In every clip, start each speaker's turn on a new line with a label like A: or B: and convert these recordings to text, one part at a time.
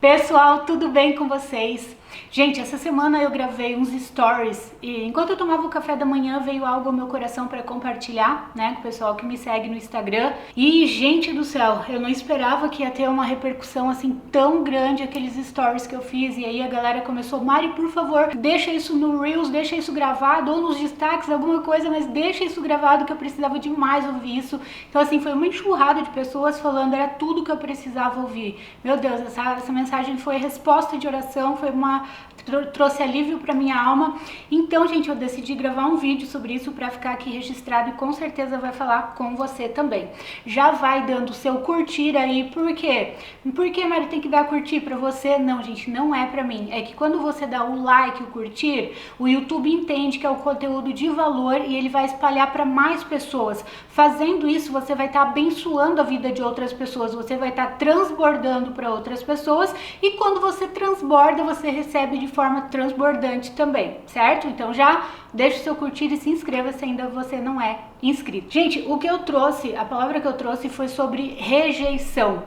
A: Pessoal, tudo bem com vocês? Gente, essa semana eu gravei uns stories e enquanto eu tomava o café da manhã veio algo ao meu coração para compartilhar, né, com o pessoal que me segue no Instagram. E, gente do céu, eu não esperava que ia ter uma repercussão assim tão grande aqueles stories que eu fiz. E aí a galera começou: Mari, por favor, deixa isso no Reels, deixa isso gravado ou nos destaques, alguma coisa, mas deixa isso gravado que eu precisava demais ouvir isso. Então assim, foi uma enxurrada de pessoas falando, era tudo que eu precisava ouvir. Meu Deus, essa mensagem foi resposta de oração, trouxe alívio para minha alma. Então, gente, eu decidi gravar um vídeo sobre isso para ficar aqui registrado e com certeza vai falar com você também. Já vai dando o seu curtir aí, por quê? Por que, Mari, tem que dar curtir para você? Não, gente, não é para mim. É que quando você dá o like, o curtir, o YouTube entende que é o conteúdo de valor e ele vai espalhar para mais pessoas. Fazendo isso, você vai estar abençoando a vida de outras pessoas, você vai estar transbordando para outras pessoas e quando você transborda, você recebe de forma transbordante também, certo? Então já deixa o seu curtir e se inscreva se ainda você não é inscrito. Gente, o que eu trouxe, a palavra que eu trouxe foi sobre rejeição.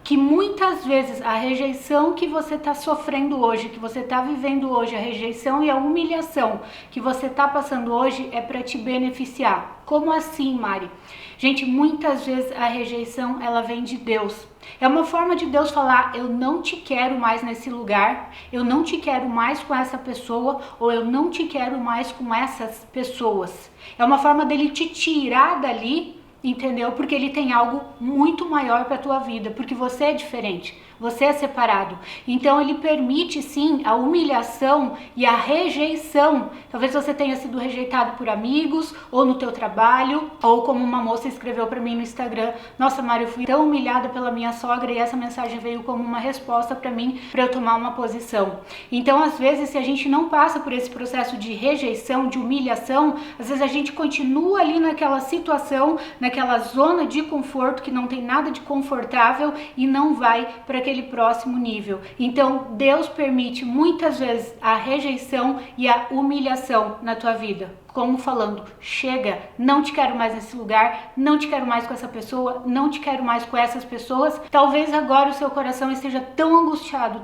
A: Que muitas vezes a rejeição que você está sofrendo hoje, que você está vivendo hoje, a rejeição e a humilhação que você está passando hoje é para te beneficiar. Como assim, Mari? Gente, muitas vezes a rejeição ela vem de Deus. É uma forma de Deus falar: eu não te quero mais nesse lugar, eu não te quero mais com essa pessoa, ou eu não te quero mais com essas pessoas. É uma forma dele te tirar dali, entendeu? Porque ele tem algo muito maior para a tua vida, porque você é diferente, você é separado. Então ele permite sim a humilhação e a rejeição. Talvez você tenha sido rejeitado por amigos, ou no teu trabalho, ou como uma moça escreveu para mim no Instagram: nossa, Mari, eu fui tão humilhada pela minha sogra, e essa mensagem veio como uma resposta para mim, para eu tomar uma posição. Então às vezes, se a gente não passa por esse processo de rejeição, de humilhação, às vezes a gente continua ali naquela situação, naquela zona de conforto que não tem nada de confortável e não vai para aquele próximo nível. Então Deus permite muitas vezes a rejeição e a humilhação na tua vida, como falando: chega, não te quero mais nesse lugar, não te quero mais com essa pessoa, não te quero mais com essas pessoas. Talvez agora o seu coração esteja tão angustiado,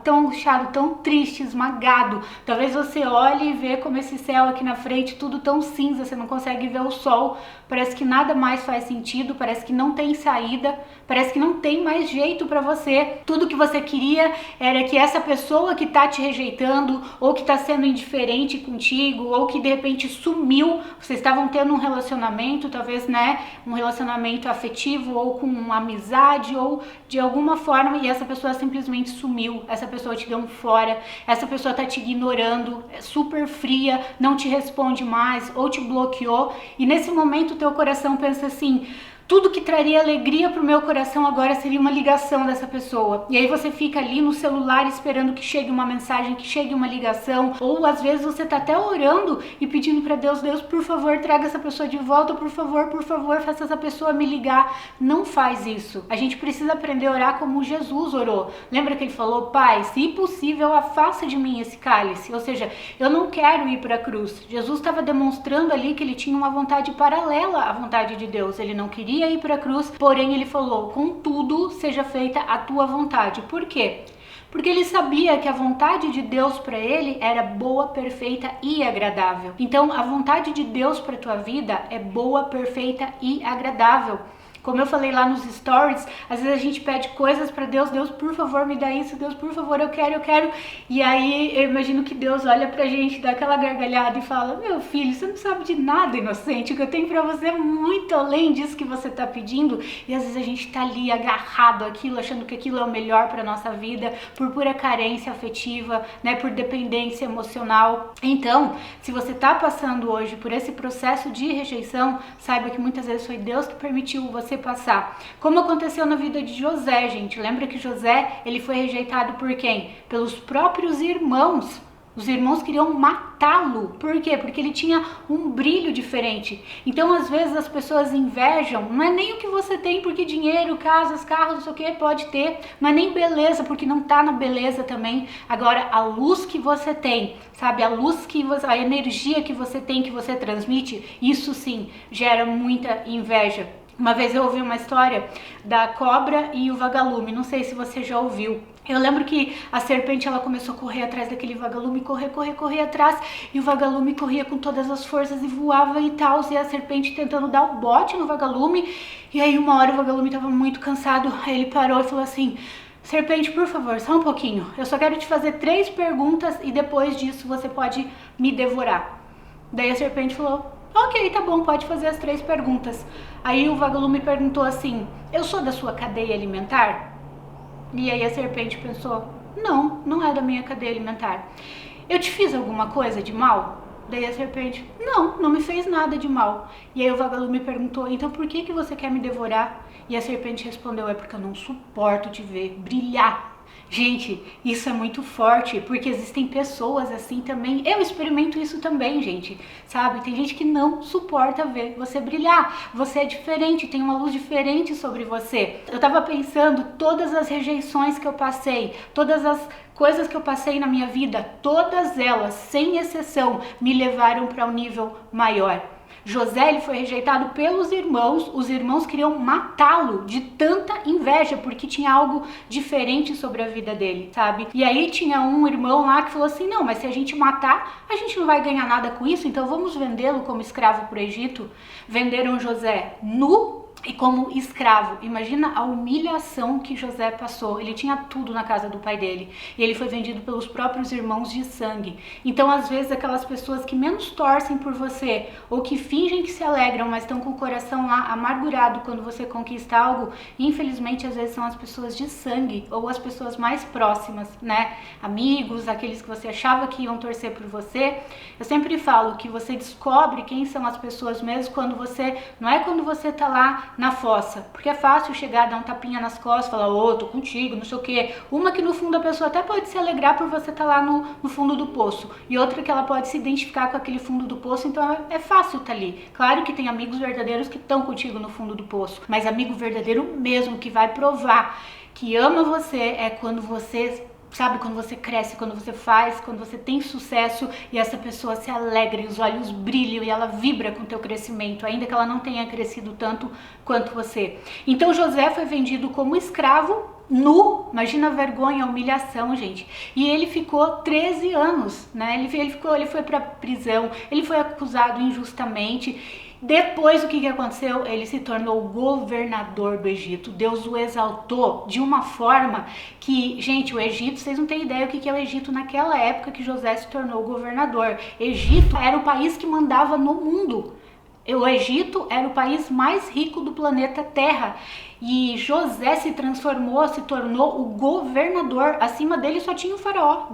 A: tão triste, esmagado. Talvez você olhe e vê como esse céu aqui na frente, tudo tão cinza, você não consegue ver o sol, parece que nada mais faz sentido, parece que não tem saída, parece que não tem mais jeito para você. Tudo que você queria era que essa pessoa que tá te rejeitando, ou que tá sendo indiferente contigo, ou que de repente sumiu. Vocês estavam tendo um relacionamento, talvez, né, um relacionamento afetivo ou com uma amizade ou de alguma forma, e essa pessoa simplesmente sumiu, essa pessoa te deu um fora, essa pessoa tá te ignorando, é super fria, não te responde mais ou te bloqueou, e nesse momento o teu coração pensa assim: tudo que traria alegria pro meu coração agora seria uma ligação dessa pessoa. E aí você fica ali no celular esperando que chegue uma mensagem, que chegue uma ligação. Ou às vezes você tá até orando e pedindo para Deus: Deus, por favor, traga essa pessoa de volta, por favor, faça essa pessoa me ligar. Não faz isso. A gente precisa aprender a orar como Jesus orou. Lembra que ele falou: Pai, se possível, afasta de mim esse cálice. Ou seja, eu não quero ir para a cruz. Jesus estava demonstrando ali que ele tinha uma vontade paralela à vontade de Deus. Ele não queria ir para a cruz, porém ele falou: contudo seja feita a tua vontade. Por quê? Porque ele sabia que a vontade de Deus para ele era boa, perfeita e agradável. Então a vontade de Deus para tua vida é boa, perfeita e agradável. Como eu falei lá nos stories, às vezes a gente pede coisas para Deus: Deus, por favor, me dá isso, Deus, por favor, eu quero. E aí eu imagino que Deus olha pra gente, dá aquela gargalhada e fala: meu filho, você não sabe de nada, inocente, o que eu tenho para você é muito além disso que você tá pedindo. E às vezes a gente tá ali agarrado àquilo, achando que aquilo é o melhor para nossa vida, por pura carência afetiva, né, por dependência emocional. Então, se você tá passando hoje por esse processo de rejeição, saiba que muitas vezes foi Deus que permitiu você passar. Como aconteceu na vida de José, gente. Lembra que José, ele foi rejeitado por quem? Pelos próprios irmãos. Os irmãos queriam matá-lo. Por quê? Porque ele tinha um brilho diferente. Então, às vezes, as pessoas invejam. Não é nem o que você tem, porque dinheiro, casas, carros, não sei o que, pode ter. Não é nem beleza, porque não tá na beleza também. Agora, a luz que você tem, sabe? A luz que você, a energia que você tem, que você transmite, isso sim, gera muita inveja. Uma vez eu ouvi uma história da cobra e o vagalume, não sei se você já ouviu. Eu lembro que a serpente ela começou a correr atrás daquele vagalume, correr atrás, e o vagalume corria com todas as forças e voava e tal, e a serpente tentando dar o bote no vagalume. E aí uma hora o vagalume estava muito cansado, aí ele parou e falou assim: serpente, por favor, só um pouquinho, eu só quero te fazer 3 perguntas e depois disso você pode me devorar. Daí a serpente falou: ok, tá bom, pode fazer as 3 perguntas. Aí o vagalume perguntou assim: eu sou da sua cadeia alimentar? E aí a serpente pensou: não, não é da minha cadeia alimentar. Eu te fiz alguma coisa de mal? Daí a serpente: não, não me fez nada de mal. E aí o vagalume perguntou: então por que você quer me devorar? E a serpente respondeu: é porque eu não suporto te ver brilhar. Gente, isso é muito forte, porque existem pessoas assim também. Eu experimento isso também, gente, sabe? Tem gente que não suporta ver você brilhar. Você é diferente, tem uma luz diferente sobre você. Eu tava pensando, todas as rejeições que eu passei, todas as coisas que eu passei na minha vida, todas elas, sem exceção, me levaram para um nível maior. José ele foi rejeitado pelos irmãos, os irmãos queriam matá-lo de tanta inveja, porque tinha algo diferente sobre a vida dele, sabe? E aí tinha um irmão lá que falou assim: não, mas se a gente matar, a gente não vai ganhar nada com isso, então vamos vendê-lo como escravo para o Egito. Venderam José nu e como escravo. Imagina a humilhação que José passou. Ele tinha tudo na casa do pai dele e ele foi vendido pelos próprios irmãos de sangue. Então às vezes aquelas pessoas que menos torcem por você ou que fingem que se alegram, mas estão com o coração lá amargurado quando você conquista algo, infelizmente às vezes são as pessoas de sangue ou as pessoas mais próximas, né? Amigos, aqueles que você achava que iam torcer por você. Eu sempre falo que você descobre quem são as pessoas mesmo quando você, não é quando você tá lá na fossa, porque é fácil chegar, dar um tapinha nas costas, falar: ô, tô contigo, não sei o que. Uma que no fundo a pessoa até pode se alegrar por você estar lá no fundo do poço, e outra que ela pode se identificar com aquele fundo do poço, então é fácil estar ali. Claro que tem amigos verdadeiros que estão contigo no fundo do poço, mas amigo verdadeiro mesmo, que vai provar que ama você, é quando você... sabe, quando você cresce, quando você faz, quando você tem sucesso e essa pessoa se alegra e os olhos brilham e ela vibra com o teu crescimento, ainda que ela não tenha crescido tanto quanto você. Então José foi vendido como escravo nu, imagina a vergonha, a humilhação, gente. E ele ficou 13 anos, né? Ele foi pra prisão, ele foi acusado injustamente. Depois, o que aconteceu? Ele se tornou governador do Egito. Deus o exaltou de uma forma que, gente, o Egito, vocês não têm ideia o que é o Egito naquela época que José se tornou governador. Egito era o país que mandava no mundo. O Egito era o país mais rico do planeta Terra. E José se tornou o governador. Acima dele só tinha o faraó.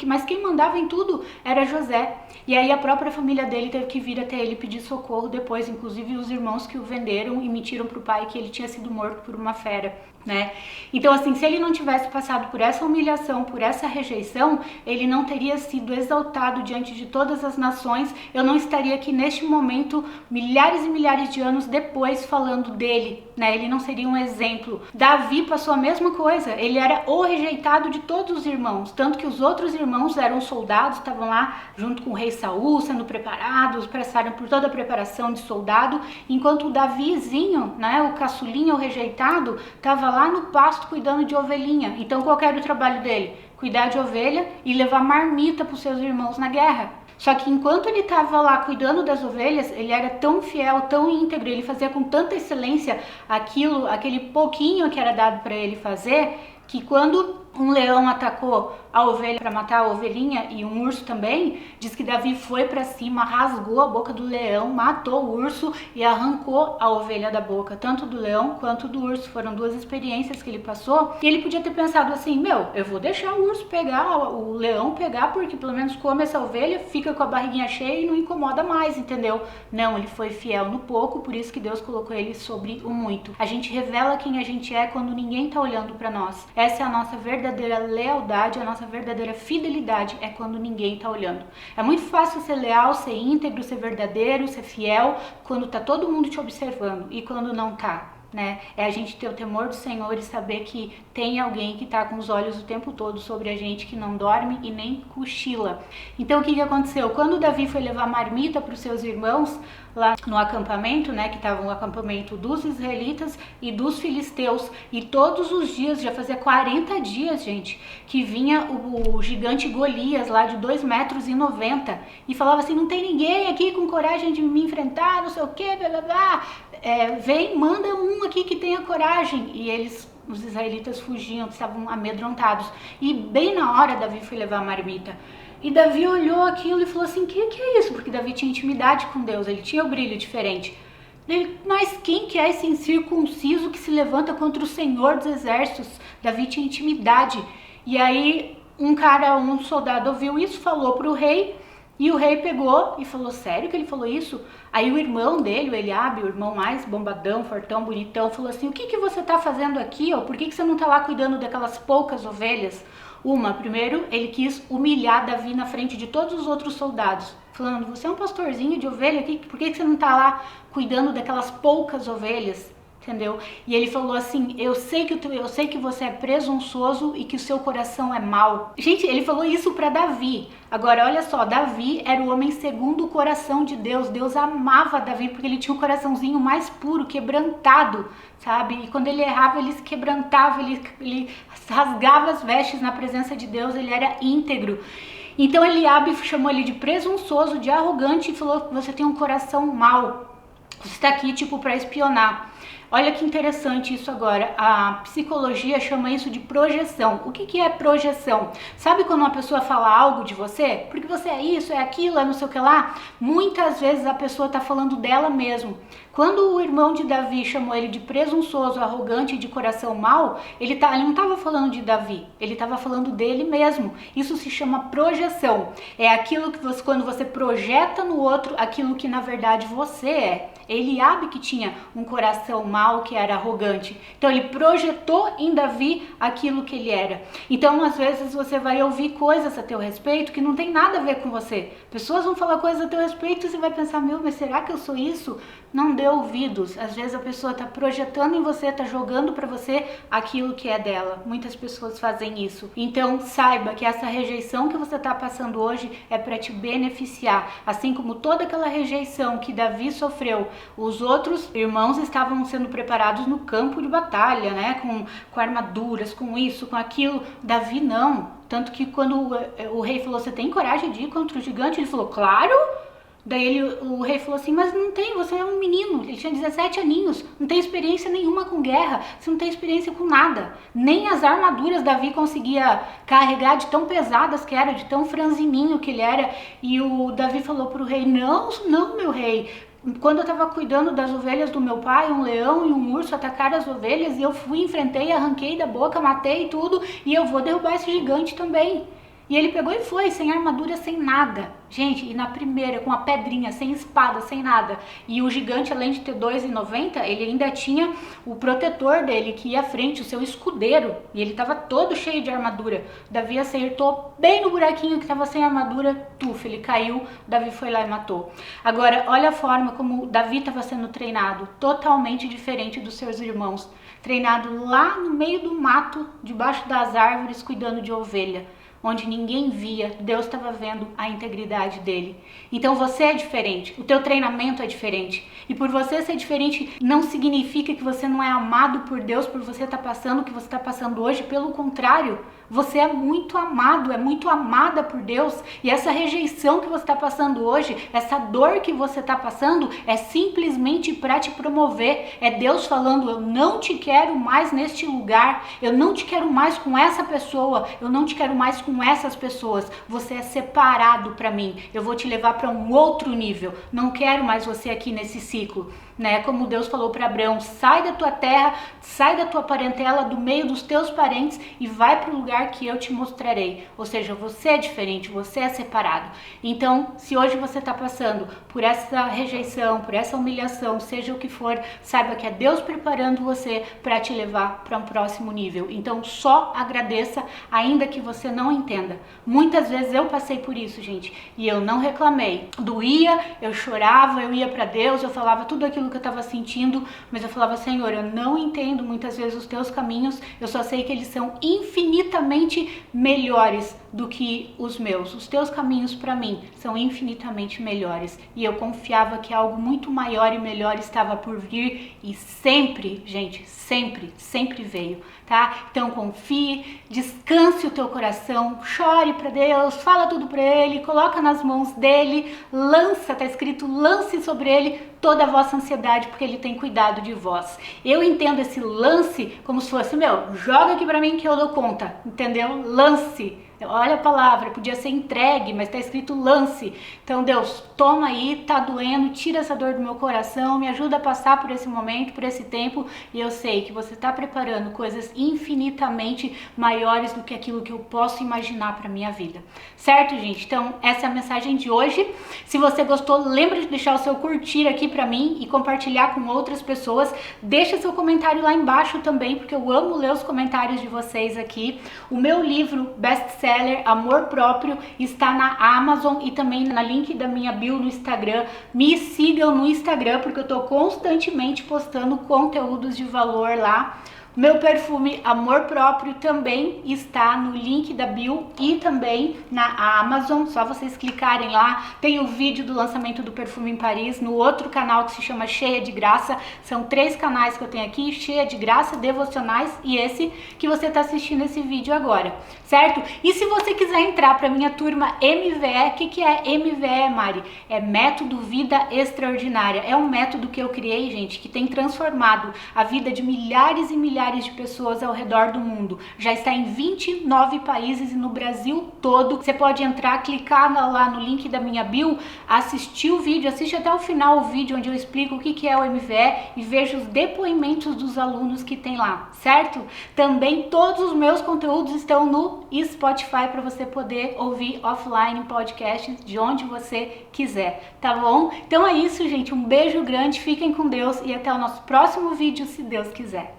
A: Mas quem mandava em tudo era José. E aí a própria família dele teve que vir até ele pedir socorro depois, inclusive os irmãos que o venderam e mentiram pro pai que ele tinha sido morto por uma fera, né? Então assim, se ele não tivesse passado por essa humilhação, por essa rejeição, ele não teria sido exaltado diante de todas as nações. Eu não estaria aqui neste momento, milhares e milhares de anos depois, falando dele, né? Ele não seria um exemplo. Davi passou a mesma coisa, ele era o rejeitado de todos os irmãos, tanto que os outros irmãos eram soldados, estavam lá junto com o rei Saul, sendo preparados, passaram por toda a preparação de soldado, enquanto o Davizinho, né, o caçulinha, o rejeitado, estava lá no pasto cuidando de ovelhinha. Então qual era o trabalho dele? Cuidar de ovelha e levar marmita para os seus irmãos na guerra. Só que enquanto ele estava lá cuidando das ovelhas, ele era tão fiel, tão íntegro, ele fazia com tanta excelência aquele pouquinho que era dado para ele fazer, que quando um leão atacou a ovelha para matar a ovelhinha e um urso também, diz que Davi foi para cima, rasgou a boca do leão, matou o urso e arrancou a ovelha da boca, tanto do leão quanto do urso. Foram 2 experiências que ele passou e ele podia ter pensado assim: eu vou deixar o urso pegar, o leão pegar, porque pelo menos come essa ovelha, fica com a barriguinha cheia e não incomoda mais, entendeu? Não, ele foi fiel no pouco, por isso que Deus colocou ele sobre o muito. A gente revela quem a gente é quando ninguém tá olhando para nós. Essa é a nossa verdadeira lealdade, a nossa verdadeira fidelidade, é quando ninguém tá olhando. É muito fácil ser leal, ser íntegro, ser verdadeiro, ser fiel quando tá todo mundo te observando, e quando não tá, né? É a gente ter o temor do Senhor e saber que tem alguém que está com os olhos o tempo todo sobre a gente, que não dorme e nem cochila. Então o que aconteceu? Quando Davi foi levar marmita para os seus irmãos lá no acampamento, né, que estava um acampamento dos israelitas e dos filisteus, e todos os dias, já fazia 40 dias, gente, que vinha o gigante Golias lá de 2,90 metros e falava assim: não tem ninguém aqui com coragem de me enfrentar, não sei o que, blá blá blá. Vem, manda um aqui que tenha coragem. E os israelitas fugiam, estavam amedrontados. E bem na hora Davi foi levar a marmita. E Davi olhou aquilo e falou assim: que é isso? Porque Davi tinha intimidade com Deus, ele tinha o brilho diferente. Mas quem que é esse incircunciso que se levanta contra o Senhor dos Exércitos? Davi tinha intimidade. E aí um soldado ouviu isso, falou para o rei, e o rei pegou e falou: sério que ele falou isso? Aí o irmão dele, o Eliabe, o irmão mais bombadão, fortão, bonitão, falou assim: o que você está fazendo aqui? Ó? Por que você não está lá cuidando daquelas poucas ovelhas? Primeiro, ele quis humilhar Davi na frente de todos os outros soldados, falando: você é um pastorzinho de ovelha, por que você não está lá cuidando daquelas poucas ovelhas? Entendeu? E ele falou assim: eu sei que você é presunçoso e que o seu coração é mau. Gente, ele falou isso para Davi. Agora, olha só, Davi era o homem segundo o coração de Deus. Deus amava Davi porque ele tinha o coraçãozinho mais puro, quebrantado, sabe? E quando ele errava, ele se quebrantava, ele rasgava as vestes na presença de Deus, ele era íntegro. Então Eliabe chamou ele de presunçoso, de arrogante, e falou: você tem um coração mau. Você está aqui tipo para espionar. Olha que interessante isso agora. A psicologia chama isso de projeção. O que é projeção? Sabe quando uma pessoa fala algo de você? Porque você é isso, é aquilo, é não sei o que lá? Muitas vezes a pessoa está falando dela mesmo. Quando o irmão de Davi chamou ele de presunçoso, arrogante e de coração mau, ele não estava falando de Davi, ele estava falando dele mesmo. Isso se chama projeção. É aquilo que quando você projeta no outro aquilo que na verdade você é. Eliabe que tinha um coração mau, que era arrogante. Então ele projetou em Davi aquilo que ele era. Então às vezes você vai ouvir coisas a teu respeito que não tem nada a ver com você. Pessoas vão falar coisas a teu respeito e você vai pensar: mas será que eu sou isso? Não dê ouvidos. Às vezes a pessoa está projetando em você, está jogando para você aquilo que é dela. Muitas pessoas fazem isso. Então saiba que essa rejeição que você está passando hoje é para te beneficiar. Assim como toda aquela rejeição que Davi sofreu, os outros irmãos estavam sendo preparados no campo de batalha, né? Com armaduras, com isso, com aquilo. Davi não. Tanto que quando o rei falou: você tem coragem de ir contra o gigante? Ele falou: claro! Daí o rei falou assim: mas não tem, você é um menino, ele tinha 17 aninhos, não tem experiência nenhuma com guerra, você não tem experiência com nada. Nem as armaduras Davi conseguia carregar, de tão pesadas que era, de tão franzininho que ele era. E o Davi falou para o rei: não, meu rei, quando eu estava cuidando das ovelhas do meu pai, um leão e um urso atacaram as ovelhas, e eu fui, enfrentei, arranquei da boca, matei tudo, e eu vou derrubar esse gigante também. E ele pegou e foi, sem armadura, sem nada. Gente, e na primeira, com a pedrinha, sem espada, sem nada. E o gigante, além de ter 2,90, ele ainda tinha o protetor dele, que ia à frente, o seu escudeiro. E ele estava todo cheio de armadura. Davi acertou bem no buraquinho que estava sem armadura, ele caiu, Davi foi lá e matou. Agora, olha a forma como Davi estava sendo treinado, totalmente diferente dos seus irmãos. Treinado lá no meio do mato, debaixo das árvores, cuidando de ovelha. Onde ninguém via, Deus estava vendo a integridade dele. Então você é diferente, o teu treinamento é diferente. E por você ser diferente não significa que você não é amado por Deus, por você estar passando o que você está passando hoje. Pelo contrário, você é muito amado, é muito amada por Deus. E essa rejeição que você está passando hoje, essa dor que você está passando, é simplesmente para te promover. É Deus falando: eu não te quero mais neste lugar, eu não te quero mais com essa pessoa, eu não te quero mais com essas pessoas. Você é separado para mim, eu vou te levar para um outro nível. Não quero mais você aqui nesse ciclo, né? Como Deus falou para Abraão: sai da tua terra, sai da tua parentela, do meio dos teus parentes e vai para o lugar que eu te mostrarei. Ou seja, você é diferente, você é separado. Então, se hoje você está passando por essa rejeição, por essa humilhação, seja o que for, saiba que é Deus preparando você para te levar para um próximo nível. Então, só agradeça, ainda que você não entenda. Muitas vezes eu passei por isso, gente, e eu não reclamei. Doía, eu chorava, eu ia para Deus, eu falava tudo aquilo aquilo que eu estava sentindo, mas eu falava, Senhor, eu não entendo muitas vezes os teus caminhos, eu só sei que eles são infinitamente melhores do que os meus. Os teus caminhos para mim são infinitamente melhores. E eu confiava que algo muito maior e melhor estava por vir e sempre, gente, sempre veio, tá? Então confie, descanse o teu coração, chore para Deus, fala tudo para Ele, coloca nas mãos dele, lança, tá escrito, lance sobre Ele toda a vossa ansiedade, porque Ele tem cuidado de vós. Eu entendo esse lance como se fosse, joga aqui para mim que eu dou conta, entendeu? Lance. Olha a palavra, podia ser entregue, mas está escrito lance. Então Deus, toma aí, tá doendo, tira essa dor do meu coração, me ajuda a passar por esse momento, por esse tempo, e eu sei que você está preparando coisas infinitamente maiores do que aquilo que eu posso imaginar para minha vida. Certo, gente? Então essa é a mensagem de hoje. Se você gostou, lembra de deixar o seu curtir aqui para mim e compartilhar com outras pessoas. Deixa seu comentário lá embaixo também, porque eu amo ler os comentários de vocês aqui. O meu livro best-seller Amor Próprio está na Amazon e também na link da minha bio no Instagram. Me sigam no Instagram porque eu estou constantemente postando conteúdos de valor lá. Meu perfume Amor Próprio também está no link da bio e também na Amazon, só vocês clicarem lá. Tem o vídeo do lançamento do perfume em Paris no outro canal que se chama Cheia de Graça. São 3 canais que eu tenho aqui, Cheia de Graça, Devocionais e esse que você está assistindo esse vídeo agora, certo? E se você quiser entrar para minha turma MVE, o que é MVE, Mari? É Método Vida Extraordinária. É um método que eu criei, gente, que tem transformado a vida de milhares e milhares de pessoas ao redor do mundo. Já está em 29 países e no Brasil todo. Você pode entrar, clicar lá no link da minha bio, assistir o vídeo, assiste até o final o vídeo onde eu explico o que é o MVE e veja os depoimentos dos alunos que tem lá, certo? Também todos os meus conteúdos estão no Spotify para você poder ouvir offline podcasts de onde você quiser, tá bom? Então é isso, gente. Um beijo grande, fiquem com Deus e até o nosso próximo vídeo, se Deus quiser.